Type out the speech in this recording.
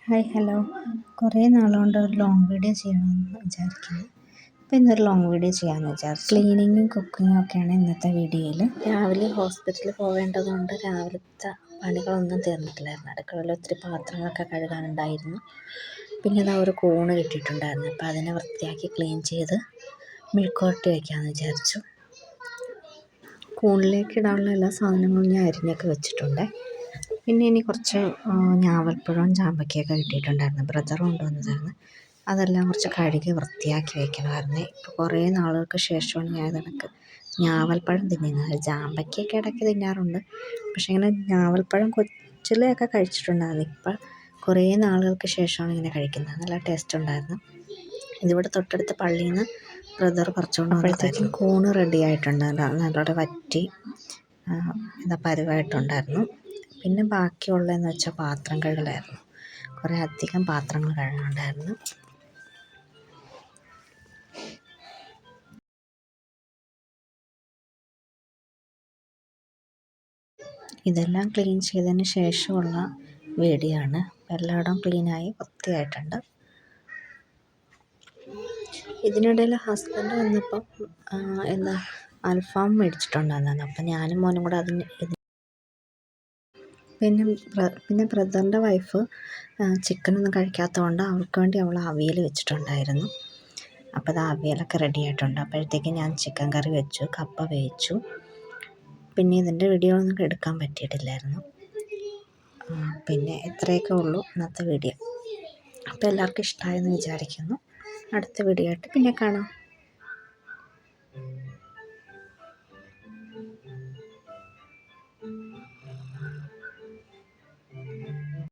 Hi hello. കുറേ നാളുകൊണ്ട് ഒരു long video ചെയ്യണമെന്ന് വിചാരിക്കുന്നു. അപ്പോൾ ഇന്നൊരു ലോങ് വീഡിയോ ചെയ്യാമെന്ന് വിചാരിച്ചു. ക്ലീനിങ്ങും കുക്കിങ്ങും ഒക്കെയാണ് ഇന്നത്തെ വീഡിയോയിൽ. രാവിലെ ഹോസ്പിറ്റലിൽ പോവേണ്ടതുകൊണ്ട് രാവിലത്തെ പണികളൊന്നും തീർന്നിട്ടില്ലായിരുന്നു. അടുക്കളയിൽ ഒത്തിരി പാത്രങ്ങളൊക്കെ കഴുകാനുണ്ടായിരുന്നു. പിന്നെ അതാ ഒരു കൂണ് കിട്ടിയിട്ടുണ്ടായിരുന്നു. അപ്പോൾ അതിനെ വൃത്തിയാക്കി ക്ലീൻ ചെയ്ത് മെഴുക്കുവരട്ടി വയ്ക്കാമെന്ന് വിചാരിച്ചു. കൂണിലേക്ക് ഇടാനുള്ള എല്ലാ സാധനങ്ങളും ഞാൻ അരിഞ്ഞൊക്കെ വെച്ചിട്ടുണ്ട്. പിന്നെ ഇനി കുറച്ച് ഞാവൽപ്പഴവും ചാമ്പയ്ക്കയൊക്കെ കിട്ടിയിട്ടുണ്ടായിരുന്നു. ബ്രദർ കൊണ്ടുവന്നതായിരുന്നു. അതെല്ലാം കുറച്ച് കഴുകി വൃത്തിയാക്കി വയ്ക്കണമായിരുന്നു. ഇപ്പോൾ കുറേ നാളുകൾക്ക് ശേഷമാണ് ഞാൻ ഇതെനിക്ക് ഞാവൽപ്പഴം തിന്നുന്നത്. ചാമ്പയ്ക്കയൊക്കെ ഇടയ്ക്ക് തിന്നാറുണ്ട്, പക്ഷേ ഇങ്ങനെ ഞാവൽപ്പഴം കൊച്ചിലെയൊക്കെ കഴിച്ചിട്ടുണ്ടായിരുന്നു. ഇപ്പം കുറേ നാളുകൾക്ക് ശേഷമാണ് ഇങ്ങനെ കഴിക്കുന്നത്. നല്ല ടേസ്റ്റ് ഉണ്ടായിരുന്നു. ഇതിവിടെ തൊട്ടടുത്ത പള്ളിയിൽ നിന്ന് ബ്രദർ പറിച്ചുകൊണ്ട് വന്നപ്പോഴത്തേക്കും കൂണ് റെഡി ആയിട്ടുണ്ടായിരുന്നു. നല്ലോണം വറ്റി പരുവായിട്ടുണ്ടായിരുന്നു. പിന്നെ ബാക്കിയുള്ളതെന്ന് വെച്ചാൽ പാത്രം കഴുകലായിരുന്നു. കുറേ അധികം പാത്രങ്ങൾ കഴുകാനുണ്ടായിരുന്നു. ഇതെല്ലാം ക്ലീൻ ചെയ്തതിന് ശേഷമുള്ള വീഡിയോ ആണ്. എല്ലായിടവും ക്ലീനായി വൃത്തിയായിട്ടുണ്ട്. ഇതിനിടയിൽ ഹസ്ബൻഡ് വന്നപ്പം അൽഫാം മേടിച്ചിട്ടുണ്ടായിരുന്നു. അപ്പം ഞാനും മോനും കൂടെ പിന്നെ ബ്രദറിൻ്റെ വൈഫ് ചിക്കനൊന്നും കഴിക്കാത്തതുകൊണ്ട് അവൾക്ക് വേണ്ടി അവൾ അവിയൽ വെച്ചിട്ടുണ്ടായിരുന്നു. അപ്പോൾ അത് അവിയലൊക്കെ റെഡി ആയിട്ടുണ്ട്. അപ്പോഴത്തേക്ക് ഞാൻ ചിക്കൻ കറി വെച്ചു, കപ്പ വേവിച്ചു. പിന്നെ ഇതിൻ്റെ വീഡിയോ ഒന്നും എടുക്കാൻ പറ്റിയിട്ടില്ലായിരുന്നു. പിന്നെ ഇത്രയൊക്കെ ഉള്ളൂ ഇന്നത്തെ വീഡിയോ. അപ്പോൾ എല്ലാവർക്കും ഇഷ്ടമായെന്ന് വിചാരിക്കുന്നു. അടുത്ത വീഡിയോ ആയിട്ട് പിന്നെ കാണാം.